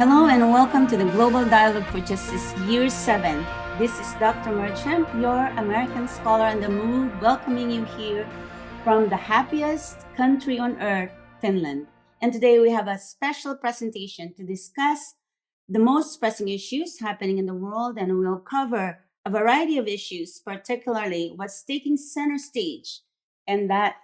Hello and welcome to the Global Dialogue for Justice Year 7. This is Dr. Merj Hemp, your American scholar on the move, welcoming you here from the happiest country on earth, Finland. And today we have a special presentation to discuss the most pressing issues happening in the world, and we'll cover a variety of issues, particularly what's taking center stage and that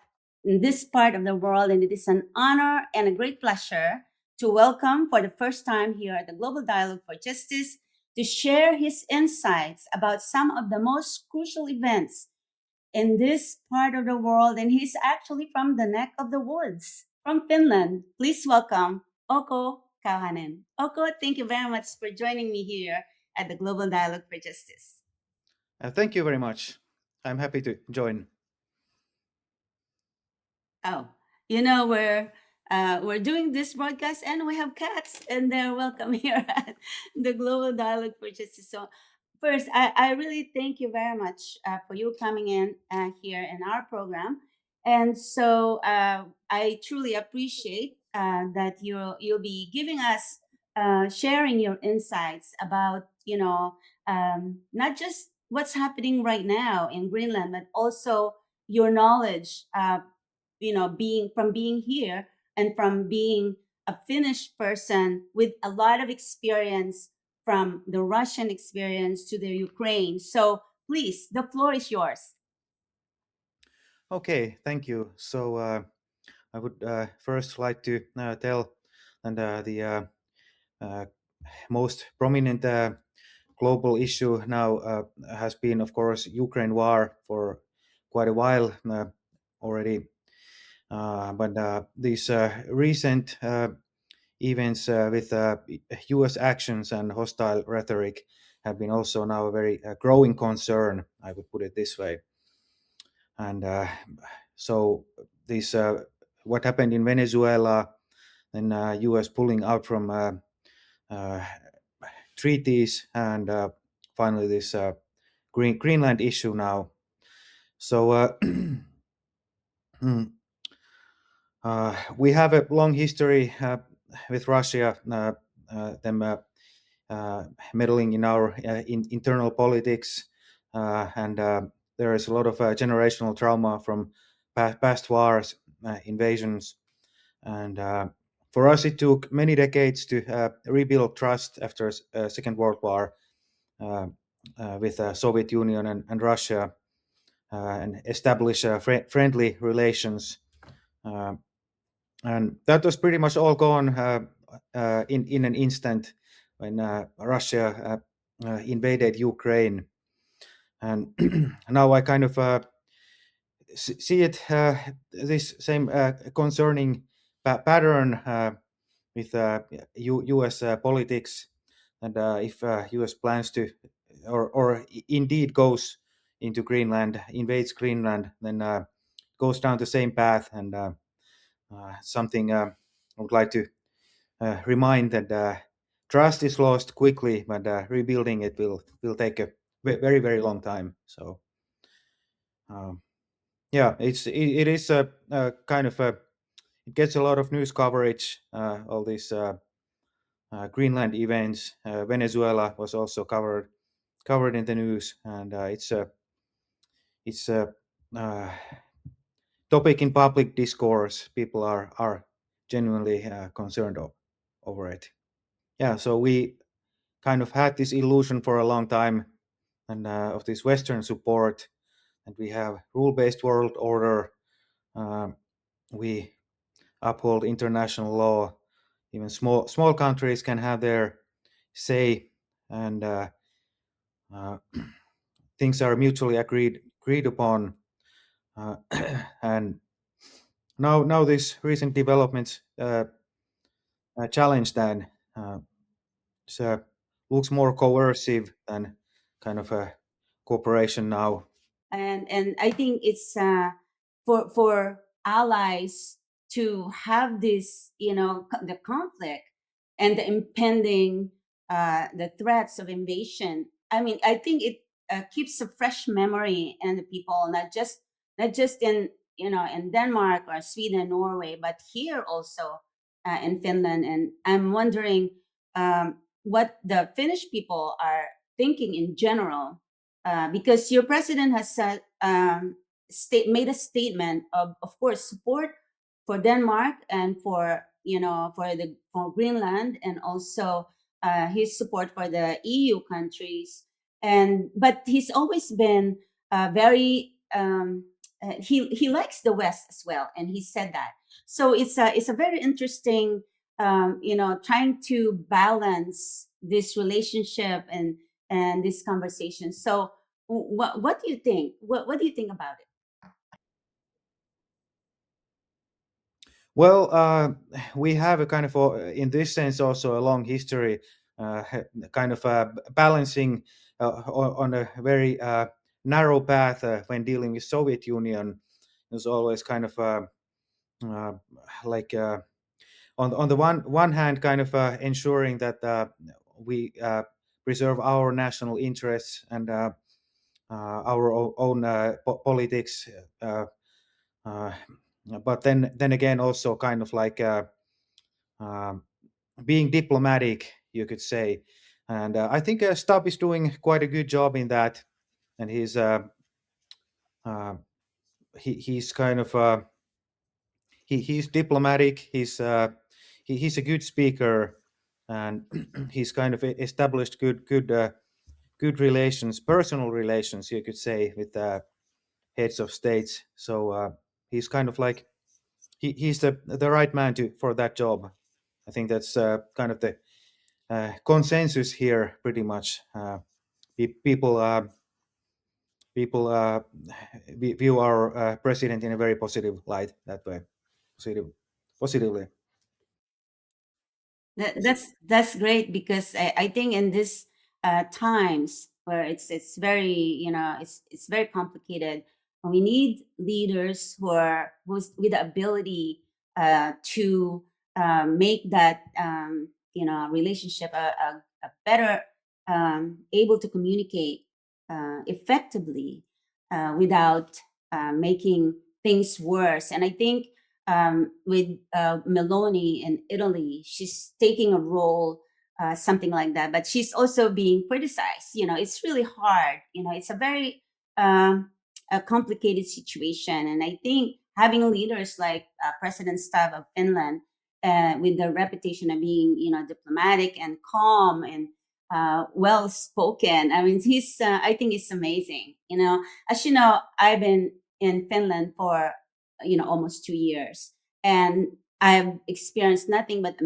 in this part of the world. And it is an honor and a great pleasure to welcome for the first time here at the Global Dialogue for Justice to share his insights about some of the most crucial events in this part of the world. And he's actually from the neck of the woods, from Finland. Please welcome Okko Kauhanen. Okko, thank you very much for joining me here at the Global Dialogue for Justice. Thank you very much. I'm happy to join. Oh, we're doing this broadcast and we have cats and they're welcome here at the Global Dialogue for Justice. So first, I really thank you very much for you coming in here in our program. And so I truly appreciate that you'll be giving us, sharing your insights about, not just what's happening right now in Greenland, but also your knowledge being here and from being a Finnish person with a lot of experience from the Russian experience to the Ukraine. So please, the floor is yours. Okay, thank you. So I would first like to tell the most prominent global issue now has been, of course, Ukraine war for quite a while already. But these recent events with U.S. actions and hostile rhetoric have been also now a very growing concern, I would put it this way. And so this what happened in Venezuela, then U.S. pulling out from treaties, and finally this Greenland issue now. So we have a long history with Russia, them meddling in our internal politics, and there is a lot of generational trauma from past wars, invasions, and for us it took many decades to rebuild trust after Second World War with Soviet Union and Russia, and establish friendly relations. And that was pretty much all gone in an instant when Russia invaded Ukraine. And now I kind of see it this same concerning pattern with U.S. Politics, and if U.S. plans to or indeed goes into Greenland, invades Greenland, then goes down the same path. And something I would like to remind that trust is lost quickly, but rebuilding it will take a very, very long time. So yeah, it is a kind of it gets a lot of news coverage, all these Greenland events. Venezuela was also covered in the news, and it's a topic in public discourse. People are genuinely concerned over it. Yeah, so we kind of had this illusion for a long time, and of this Western support, and we have rule-based world order. We uphold international law. Even small countries can have their say, and things are mutually agreed upon. And now these recent developments challenge that. So looks more coercive than kind of a cooperation now. And I think it's for allies to have this, the conflict and the impending the threats of invasion. I mean, I think it keeps a fresh memory in the people, not just in in Denmark or Sweden, Norway, but here also in Finland. And I'm wondering, what the Finnish people are thinking in general, because your president has said, made a statement of course, support for Denmark and for for Greenland, and also his support for the EU countries. And but he's always been very he likes the West as well, and he said that. So it's a very interesting, trying to balance this relationship and this conversation. So what do you think? What do you think about it? Well, we have a kind of, in this sense, also a long history, kind of balancing on a very narrow path when dealing with Soviet Union. It was always kind of uh, like on the one hand, kind of ensuring that we preserve our national interests and our own politics. Uh, but then again, also kind of like um, being diplomatic, you could say. And I think Stubb is doing quite a good job in that. And uh, he's kind of he's diplomatic. He's a good speaker, and he's kind of established good relations, personal relations, you could say, with heads of states. So he's kind of like he's the right man to for that job. I think that's kind of the consensus here, pretty much. People people view our president in a very positive light that way, positive, positively. That's great, because I think in this times where it's very, it's very complicated, and we need leaders who's with the ability to make that relationship a better, able to communicate effectively without making things worse. And I think with Meloni in Italy, she's taking a role, something like that. But she's also being criticized. It's really hard. It's a very a complicated situation, and I think having leaders like President Stubb of Finland, with the reputation of being, diplomatic and calm and well spoken. I mean, he's. I think it's amazing. As you know, I've been in Finland for almost 2 years, and I've experienced nothing but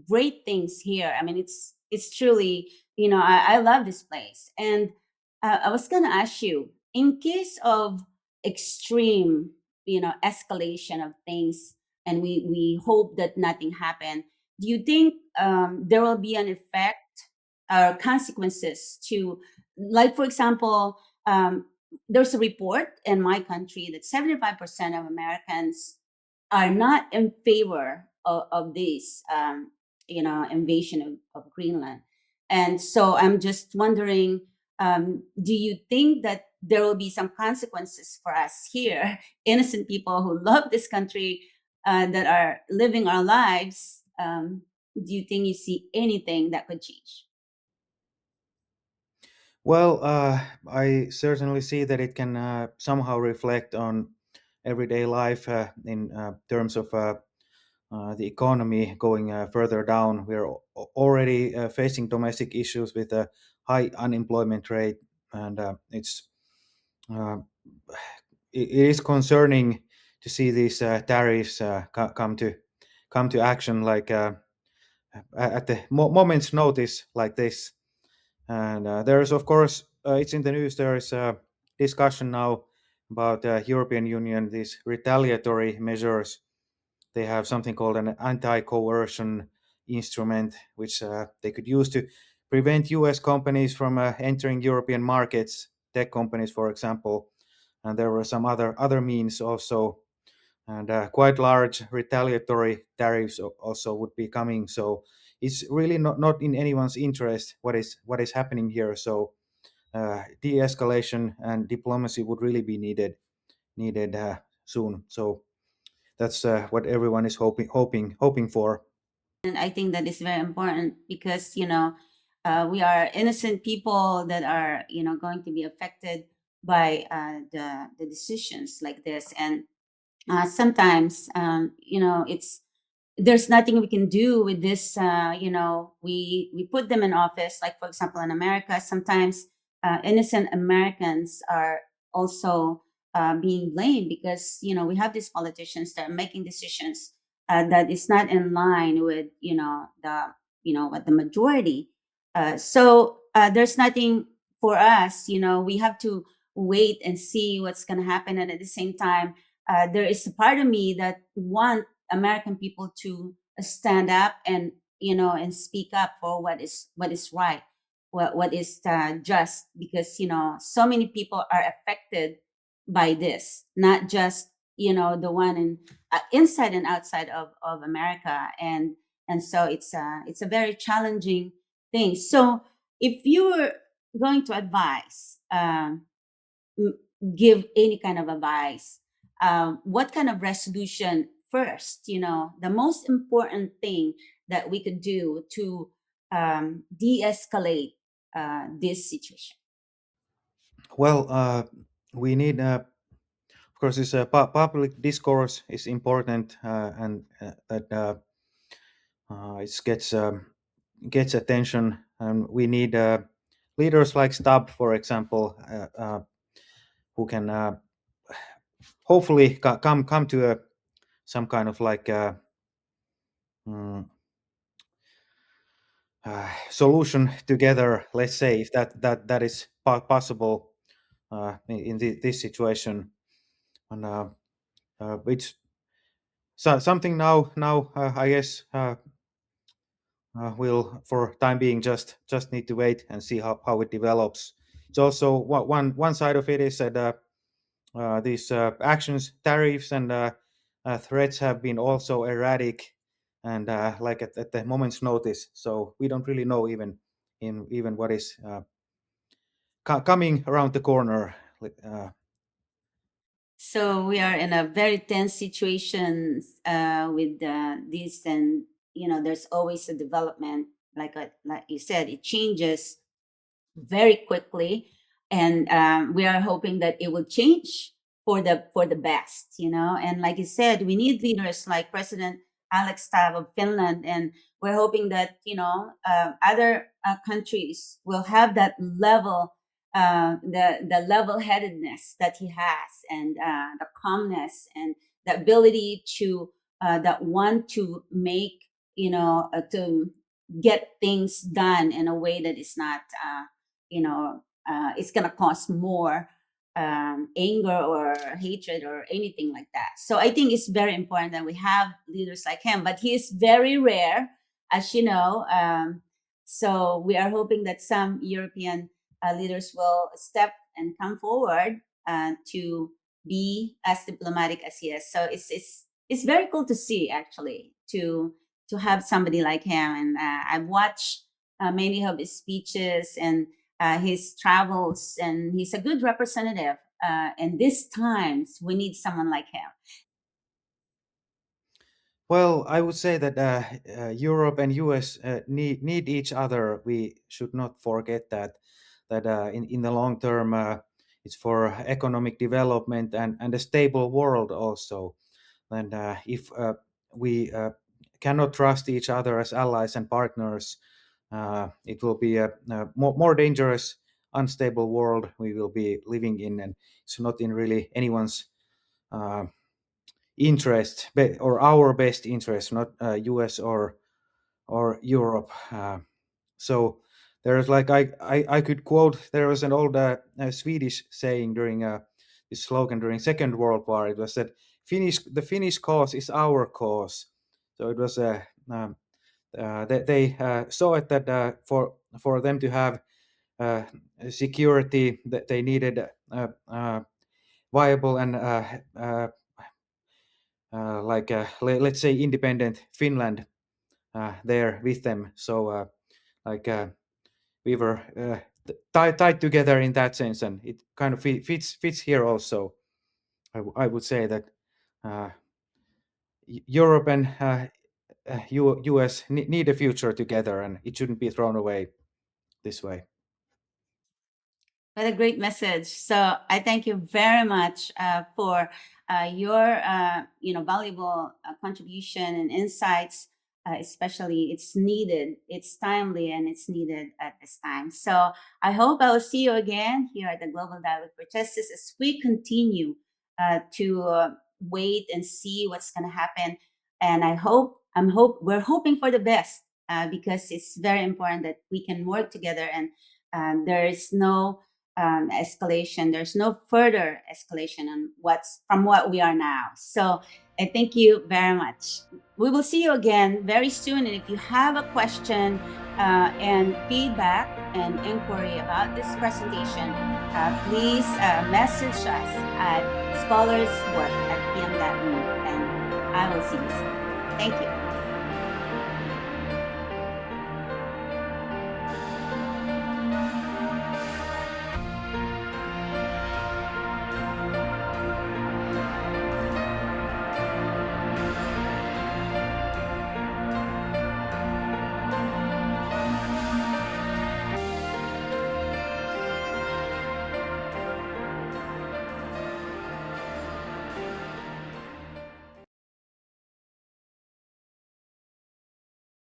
great things here. I mean, it's truly, I love this place. And I was going to ask you, in case of extreme, escalation of things, and we hope that nothing happened, do you think there will be an effect or consequences to, like, for example, there's a report in my country that 75% of Americans are not in favor of this, invasion of Greenland. And so I'm just wondering, do you think that there will be some consequences for us here, innocent people who love this country, that are living our lives? Do you think you see anything that could change? Well, I certainly see that it can somehow reflect on everyday life in terms of the economy going further down. We're already facing domestic issues with a high unemployment rate, and uh, it is concerning to see these tariffs come to action, like at the moment's notice, like this. And there's, of course, it's in the news. There is a discussion now about European Union, these retaliatory measures. They have something called an anti-coercion instrument, which they could use to prevent U.S. companies from entering European markets, tech companies, for example. And there were some other means also, and quite large retaliatory tariffs also would be coming. So it's really not in anyone's interest what is happening here. So de-escalation and diplomacy would really be needed soon. So that's what everyone is hoping for. And I think that is very important because, we are innocent people that are, going to be affected by the decisions like this. And sometimes, it's there's nothing we can do with this. We put them in office, like for example in America. Sometimes innocent Americans are also being blamed because we have these politicians that are making decisions that is not in line with what the majority. So there's nothing for us. We have to wait and see what's going to happen, and at the same time, there is a part of me that want American people to stand up and and speak up for what is right, what is just, because so many people are affected by this, not just the one in inside and outside of America, and so it's a very challenging thing. So if you were going to advise, m- give any kind of advice, what kind of resolution first, the most important thing that we could do to de-escalate this situation? Well, we need, of course, this public discourse is important, and that it gets attention, and we need leaders like Stubb, for example, who can hopefully come to some kind of like mm, solution together. Let's say if that is possible in this situation, and it's something now I guess we'll for time being just need to wait and see how it develops. It's also one side of it is that these actions, tariffs, and threats have been also erratic and like at the moment's notice. So we don't really know even what is coming around the corner. So we are in a very tense situation with this, and there's always a development. Like you said, it changes very quickly, and we are hoping that it will change for the best. And like you said, we need leaders like President Alex Tav of Finland, and we're hoping that other countries will have that level, the level-headedness that he has, and the calmness and the ability to that want to make to get things done in a way that is not it's going to cause more anger or hatred or anything like that. So I think it's very important that we have leaders like him, but he is very rare, as you know. So we are hoping that some European leaders will step and come forward to be as diplomatic as he is. So it's very cool to see, actually, to have somebody like him. And I've watched many of his speeches and his travels, and he's a good representative. And these times, we need someone like him. Well, I would say that Europe and US need each other. We should not forget that in the long term, it's for economic development and a stable world also. And if we cannot trust each other as allies and partners, it will be a more dangerous, unstable world we will be living in, and it's not in really anyone's uh, interest or our best interest, not US or Europe. So there's like I could quote, there was an old Swedish saying during this slogan during Second World War. It was that the Finnish cause is our cause. So it was they saw it that for them to have uh, security, that they needed viable and like let's say independent Finland there with them. So like we were tied together in that sense, and it kind of fits here also. I would say that Europe and US need a future together, and it shouldn't be thrown away this way. What a great message. So I thank you very much for your valuable contribution and insights. Especially, it's needed, it's timely, and it's needed at this time. So I hope I will see you again here at the Global Dialogue for Justice as we continue to wait and see what's going to happen. And we're hoping for the best because it's very important that we can work together and there is no escalation. There's no further escalation on from what we are now. So I thank you very much. We will see you again very soon. And if you have a question and feedback and inquiry about this presentation, please message us at scholarswork@pm.me, and I will see you soon. Thank you.